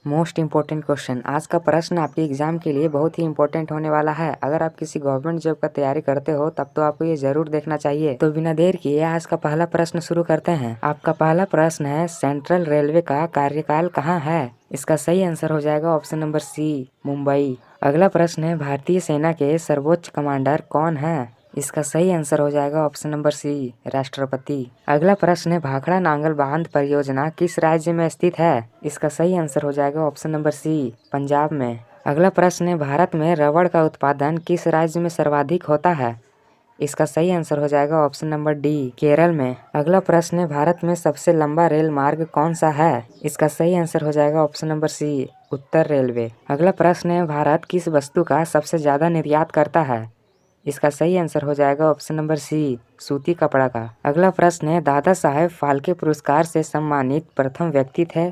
Most important question. आज का प्रश्न आपके एग्जाम के लिए बहुत ही इंपॉर्टेंट होने वाला है। अगर आप किसी गवर्नमेंट जॉब का तैयारी करते हो तब तो आपको ये जरूर देखना चाहिए। तो बिना देर किए आज का पहला प्रश्न शुरू करते हैं। आपका पहला प्रश्न है, सेंट्रल रेलवे का कार्यकाल कहाँ है? इसका सही आंसर हो जाएगा ऑप्शन नंबर सी, मुंबई। अगला प्रश्न है, भारतीय सेना के सर्वोच्च कमांडर कौन है? इसका सही आंसर हो जाएगा ऑप्शन नंबर सी, राष्ट्रपति। अगला प्रश्न है, भाखड़ा नांगल बांध परियोजना किस राज्य में स्थित है? इसका सही आंसर हो जाएगा ऑप्शन नंबर सी, पंजाब में। अगला प्रश्न है, भारत में रबड़ का उत्पादन किस राज्य में सर्वाधिक होता है? इसका सही आंसर हो जाएगा ऑप्शन नंबर डी, केरल में। अगला प्रश्न है, भारत में सबसे लंबा रेल मार्ग कौन सा है? इसका सही आंसर हो जाएगा ऑप्शन नंबर सी, उत्तर रेलवे। अगला प्रश्न है, भारत किस वस्तु का सबसे ज्यादा निर्यात करता है? इसका सही आंसर हो जाएगा ऑप्शन नंबर सी, सूती कपड़ा का। अगला प्रश्न है, दादा साहेब फाल्के पुरस्कार से सम्मानित प्रथम व्यक्ति थे?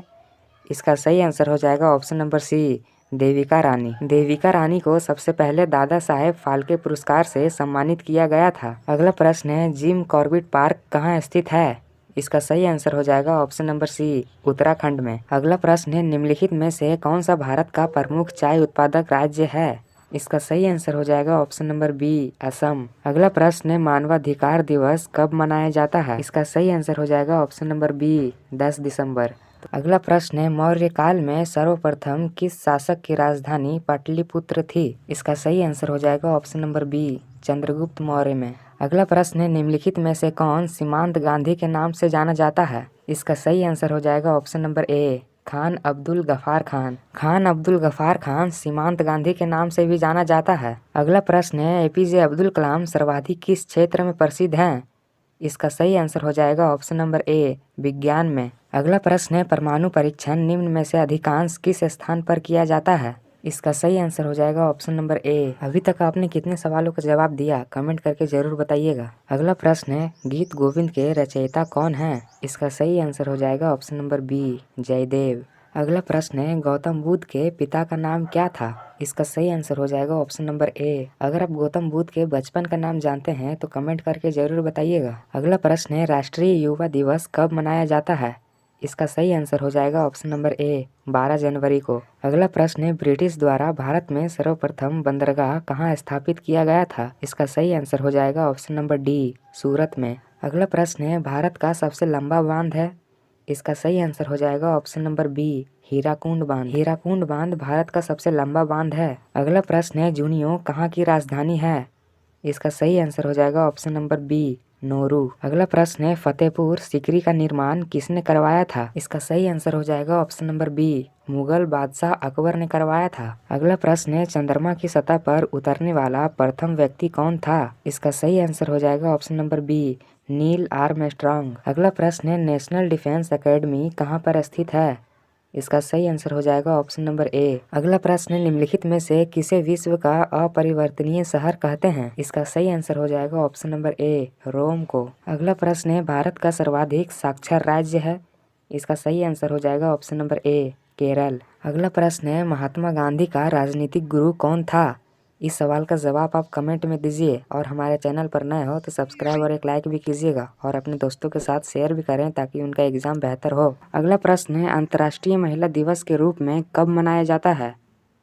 इसका सही आंसर हो जाएगा option number C, Devika Rani. Devika Rani को सबसे पहले दादा साहेब फाल्के पुरस्कार से सम्मानित किया गया था। अगला प्रश्न है, जिम कॉर्बेट पार्क कहाँ स्थित है? इसका सही आंसर हो जाएगा ऑप्शन नंबर सी, उत्तराखंड में। अगला प्रश्न है, निम्नलिखित में से कौन सा भारत का प्रमुख चाय उत्पादक राज्य है? इसका सही आंसर हो जाएगा ऑप्शन नंबर बी, असम। अगला प्रश्न है, मानवाधिकार दिवस कब मनाया जाता है? इसका सही आंसर हो जाएगा ऑप्शन नंबर बी, 10 दिसंबर। अगला प्रश्न है, मौर्य काल में सर्वप्रथम किस शासक की राजधानी पाटलिपुत्र थी? इसका सही आंसर हो जाएगा option number B, Chandragupta Maurya में। अगला प्रश्न है, निम्नलिखित में से कौन सीमांत गांधी के नाम से जाना जाता है? इसका सही आंसर हो जाएगा option number A, Khan Abdul Ghaffar Khan. Khan Abdul Ghaffar Khan Seemant Gandhi के नाम से भी जाना जाता है। अगला प्रश्न है, एपीजे अब्दुल कलाम सर्वाधिक किस क्षेत्र में प्रसिद्ध हैं? इसका सही आंसर हो जाएगा ऑप्शन नंबर ए, विज्ञान में। अगला प्रश्न है, परमाणु परीक्षण निम्न में से अधिकांश किस स्थान पर किया जाता है? इसका सही आंसर हो जाएगा ऑप्शन नंबर ए। अभी तक आपने कितने सवालों का जवाब दिया कमेंट करके जरूर बताइएगा। अगला प्रश्न है, गीत गोविंद के रचयिता कौन है? इसका सही आंसर हो जाएगा ऑप्शन नंबर बी, जयदेव। अगला प्रश्न है, गौतम बुद्ध के पिता का नाम क्या था? इसका सही आंसर हो जाएगा ऑप्शन नंबर ए। अगर आप गौतम बुद्ध के बचपन का नाम जानते हैं तो कमेंट करके जरूर बताइएगा। अगला प्रश्न है, राष्ट्रीय युवा दिवस कब मनाया जाता है? इसका सही आंसर हो जाएगा ऑप्शन नंबर ए, 12 जनवरी को। अगला प्रश्न है, ब्रिटिश द्वारा भारत में सर्वप्रथम बंदरगाह कहाँ स्थापित किया गया था? इसका सही आंसर हो जाएगा ऑप्शन नंबर डी, सूरत में। अगला प्रश्न है, भारत का सबसे लंबा बांध है? इसका सही आंसर हो जाएगा ऑप्शन नंबर बी, हीराकुंड बांध। हीराकुंड बांध भारत का सबसे लंबा बांध है। अगला प्रश्न है, जुनियो कहाँ की राजधानी है? इसका सही आंसर हो जाएगा ऑप्शन नंबर बी, नोरू। अगला प्रश्न है, फतेहपुर सीकरी का निर्माण किसने करवाया था? इसका सही आंसर हो जाएगा ऑप्शन नंबर बी, मुगल बादशाह अकबर ने करवाया था। अगला प्रश्न है, चंद्रमा की सतह पर उतरने वाला प्रथम व्यक्ति कौन था? इसका सही आंसर हो जाएगा option number B, Neil Armstrong. अगला प्रश्न है, नेशनल डिफेंस एकेडमी कहाँ पर स्थित है? इसका सही आंसर हो जाएगा ऑप्शन नंबर ए। अगला प्रश्न है, निम्नलिखित में से किसे विश्व का अपरिवर्तनीय शहर कहते हैं? इसका सही आंसर हो जाएगा ऑप्शन नंबर ए, रोम को। अगला प्रश्न है, भारत का सर्वाधिक साक्षर राज्य है? इसका सही आंसर हो जाएगा ऑप्शन नंबर ए, केरल। अगला प्रश्न है, महात्मा गांधी का राजनीतिक गुरु कौन था? इस सवाल का जवाब आप कमेंट में दीजिए और हमारे चैनल पर नए हो तो सब्सक्राइब और एक लाइक भी कीजिएगा और अपने दोस्तों के साथ शेयर भी करें ताकि उनका एग्जाम बेहतर हो। अगला प्रश्न है, अंतर्राष्ट्रीय महिला दिवस के रूप में कब मनाया जाता है?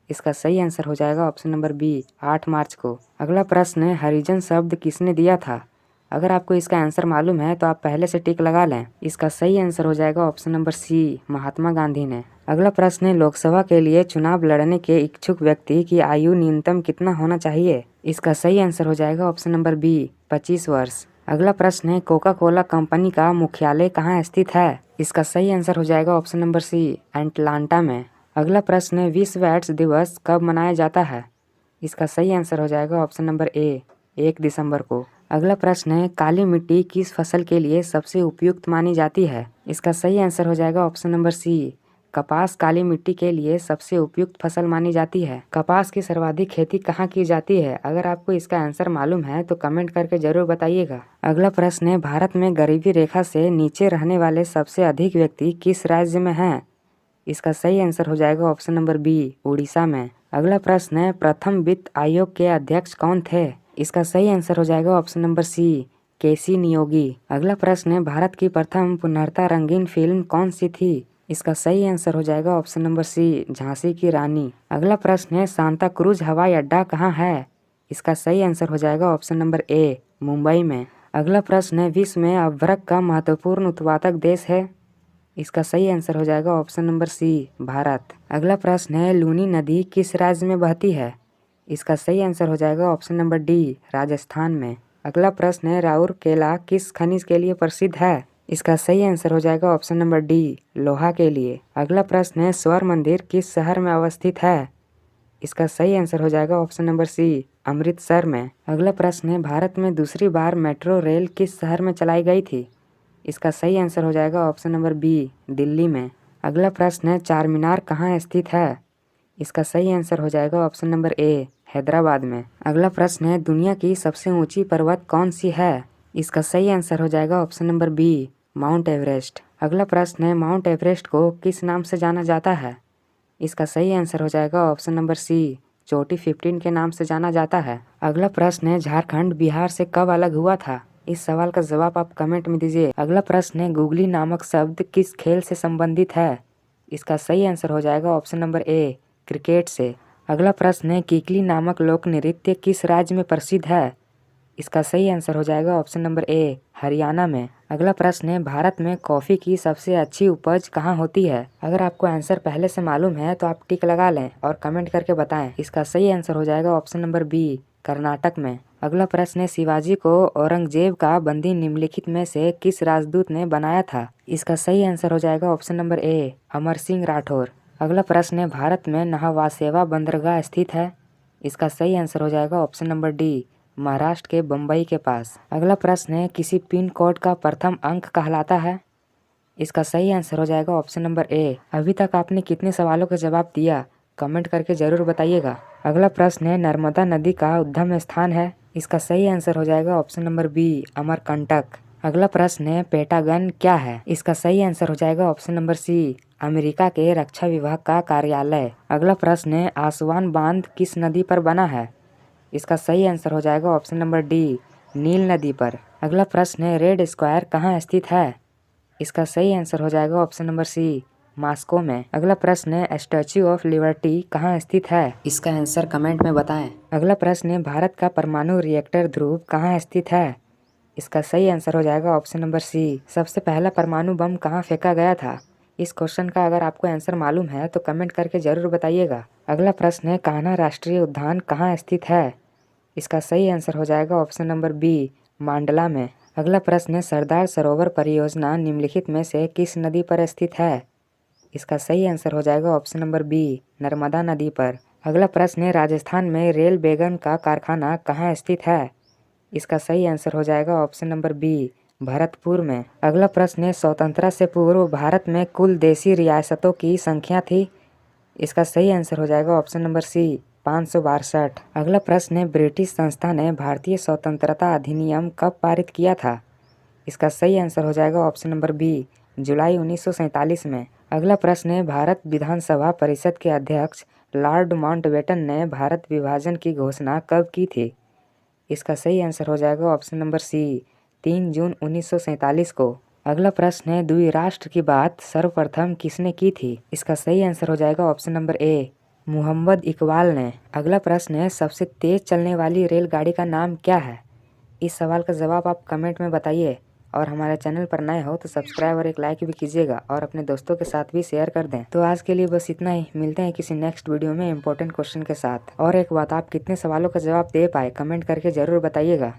इसका सही आंसर हो जाएगा ऑप्शन नंबर बी, 8 मार्च को। अगला प्रश्न है, हरिजन शब्द किसने दिया था? अगर आपको इसका आंसर मालूम है तो आप पहले से टिक लगा लें। इसका सही आंसर हो जाएगा option number C, Mahatma Gandhi ने। अगला प्रश्न है, लोकसभा के लिए चुनाव लड़ने के इच्छुक व्यक्ति की आयु न्यूनतम कितना होना चाहिए? इसका सही आंसर हो जाएगा ऑप्शन नंबर बी, 25 वर्ष। अगला प्रश्न है, कोका कोला कंपनी का मुख्यालय कहाँ स्थित है? इसका सही आंसर हो जाएगा ऑप्शन नंबर सी, एटलांटा में। अगला प्रश्न है, विश्व एड्स दिवस कब मनाया जाता है? इसका सही आंसर हो जाएगा ऑप्शन नंबर ए, 1 दिसंबर को। अगला प्रश्न है, काली मिट्टी किस फसल के लिए सबसे उपयुक्त मानी जाती है? इसका सही आंसर हो जाएगा ऑप्शन नंबर सी, कपास काली मिट्टी के लिए सबसे उपयुक्त फसल मानी जाती है। कपास की सर्वाधिक खेती कहाँ की जाती है? अगर आपको इसका आंसर मालूम है तो कमेंट करके जरूर बताइएगा। अगला प्रश्न है, भारत में गरीबी रेखा से नीचे रहने वाले सबसे अधिक व्यक्ति किस राज्य में हैं? इसका सही आंसर हो जाएगा ऑप्शन नंबर बी, उड़ीसा में। अगला प्रश्न है, प्रथम वित्त आयोग के अध्यक्ष कौन थे? इसका सही आंसर हो जाएगा ऑप्शन नंबर सी, केसी नियोगी। अगला प्रश्न है, भारत की प्रथम पुनर्ता रंगीन फिल्म कौन सी थी? इसका सही आंसर हो जाएगा ऑप्शन नंबर सी, झांसी की रानी। अगला प्रश्न है सांता क्रूज हवाई अड्डा कहाँ है? इसका सही आंसर हो जाएगा ऑप्शन नंबर ए, मुंबई में। अगला प्रश्न है विश्व में अभ्रक का महत्वपूर्ण उत्पादक देश है? इसका सही आंसर हो जाएगा ऑप्शन नंबर सी, भारत। अगला प्रश्न है लूनी नदी किस राज्य में बहती है? इसका सही आंसर हो जाएगा ऑप्शन नंबर डी, राजस्थान में। अगला प्रश्न है राउरकेला किस खनिज के लिए प्रसिद्ध है? इसका सही आंसर हो जाएगा ऑप्शन नंबर डी, लोहा के लिए। अगला प्रश्न है स्वर्ण मंदिर किस शहर में अवस्थित है? इसका सही आंसर हो जाएगा ऑप्शन नंबर सी, अमृतसर में। अगला प्रश्न है भारत में दूसरी बार मेट्रो रेल किस शहर में चलाई गई थी? इसका सही आंसर हो जाएगा ऑप्शन नंबर बी, दिल्ली में। अगला प्रश्न है चार मीनार कहाँ स्थित है? इसका सही आंसर हो जाएगा ऑप्शन नंबर ए, हैदराबाद में। अगला प्रश्न है दुनिया की सबसे ऊंची पर्वत कौन सी है? इसका सही आंसर हो जाएगा option number B, Mount Everest. अगला प्रश्न है माउंट एवरेस्ट को किस नाम से जाना जाता है? इसका सही आंसर हो जाएगा ऑप्शन नंबर सी, चोटी 15 के नाम से जाना जाता है। अगला प्रश्न है झारखंड बिहार से कब अलग हुआ था? इस सवाल का जवाब आप कमेंट में दीजिए। अगला प्रश्न है गुगली नामक शब्द किस खेल से संबंधित है? इसका सही आंसर हो जाएगा ऑप्शन नंबर ए, क्रिकेट से। अगला प्रश्न है किकली नामक लोक नृत्य किस राज्य में प्रसिद्ध है? इसका सही आंसर हो जाएगा ऑप्शन नंबर ए, हरियाणा में। अगला प्रश्न है भारत में कॉफ़ी की सबसे अच्छी उपज कहाँ होती है? अगर आपको आंसर पहले से मालूम है तो आप टिक लगा लें और कमेंट करके बताएं। इसका सही आंसर हो जाएगा ऑप्शन नंबर बी, कर्नाटक में। अगला प्रश्न है शिवाजी को औरंगजेब का बंदी निम्नलिखित में से किस राजदूत ने बनाया था? इसका सही आंसर हो जाएगा ऑप्शन नंबर ए, अमर सिंह राठौर। अगला प्रश्न है भारत में न्हावा बंदरगाह स्थित है? इसका सही आंसर हो जाएगा ऑप्शन नंबर डी, महाराष्ट्र के बम्बई के पास। अगला प्रश्न है किसी पिन कोड का प्रथम अंक कहलाता है? इसका सही आंसर हो जाएगा ऑप्शन नंबर ए। अभी तक आपने कितने सवालों का जवाब दिया कमेंट करके जरूर बताइएगा। अगला प्रश्न है नर्मदा नदी का उद्गम स्थान है? इसका सही आंसर हो जाएगा ऑप्शन नंबर बी, अमरकंटक। अगला प्रश्न है पेंटागन क्या है? इसका सही आंसर हो जाएगा ऑप्शन नंबर सी, अमेरिका के रक्षा विभाग का कार्यालय। अगला प्रश्न है आसवान बांध किस नदी पर बना है? इसका सही आंसर हो जाएगा ऑप्शन नंबर डी, नील नदी पर। अगला प्रश्न है रेड स्क्वायर कहाँ स्थित है? इसका सही आंसर हो जाएगा ऑप्शन नंबर सी, मॉस्को में। अगला प्रश्न है स्टैच्यू ऑफ लिबर्टी कहाँ स्थित है? इसका आंसर कमेंट में बताएं। अगला प्रश्न है भारत का परमाणु रिएक्टर ध्रुव कहाँ स्थित है? इसका सही आंसर हो जाएगा ऑप्शन नंबर सी, सबसे पहला परमाणु बम कहाँ फेंका गया था? इस क्वेश्चन का अगर आपको आंसर मालूम है तो कमेंट करके जरूर बताइएगा। अगला प्रश्न है कान्हा राष्ट्रीय उद्यान कहाँ स्थित है? इसका सही आंसर हो जाएगा ऑप्शन नंबर बी, मांडला में। अगला प्रश्न है सरदार सरोवर परियोजना निम्नलिखित में से किस नदी पर स्थित है? इसका सही आंसर हो जाएगा ऑप्शन नंबर बी, नर्मदा नदी पर। अगला प्रश्न है राजस्थान में रेल वैगन का कारखाना कहाँ स्थित है? इसका सही आंसर हो जाएगा ऑप्शन नंबर बी, भरतपुर में। अगला प्रश्न है स्वतंत्रता से पूर्व भारत में कुल देशी रियासतों की संख्या थी? इसका सही आंसर हो जाएगा ऑप्शन नंबर सी, 562। अगला प्रश्न है ब्रिटिश संस्था ने भारतीय स्वतंत्रता अधिनियम कब पारित किया था? इसका सही आंसर हो जाएगा ऑप्शन नंबर बी, जुलाई 1947 में। अगला प्रश्न है भारत विधानसभा परिषद के अध्यक्ष लॉर्ड माउंटबेटन ने भारत विभाजन की घोषणा कब की थी? इसका सही आंसर हो जाएगा ऑप्शन नंबर सी, 3 जून 1947 को। अगला प्रश्न है द्विराष्ट्र की बात सर्वप्रथम किसने की थी? इसका सही आंसर हो जाएगा option number A, Mohammad Iqbal ने। अगला प्रश्न है सबसे तेज चलने वाली रेलगाड़ी का नाम क्या है? इस सवाल का जवाब आप कमेंट में बताइए और हमारे चैनल पर नए हो तो सब्सक्राइब और एक लाइक भी कीजिएगा और अपने दोस्तों के साथ भी शेयर कर दें। तो आज के लिए बस इतना ही, मिलते हैं किसी नेक्स्ट वीडियो में इंपॉर्टेंट क्वेश्चन के साथ। और एक बात, आप कितने सवालों का जवाब दे पाए कमेंट करके जरूर बताइएगा।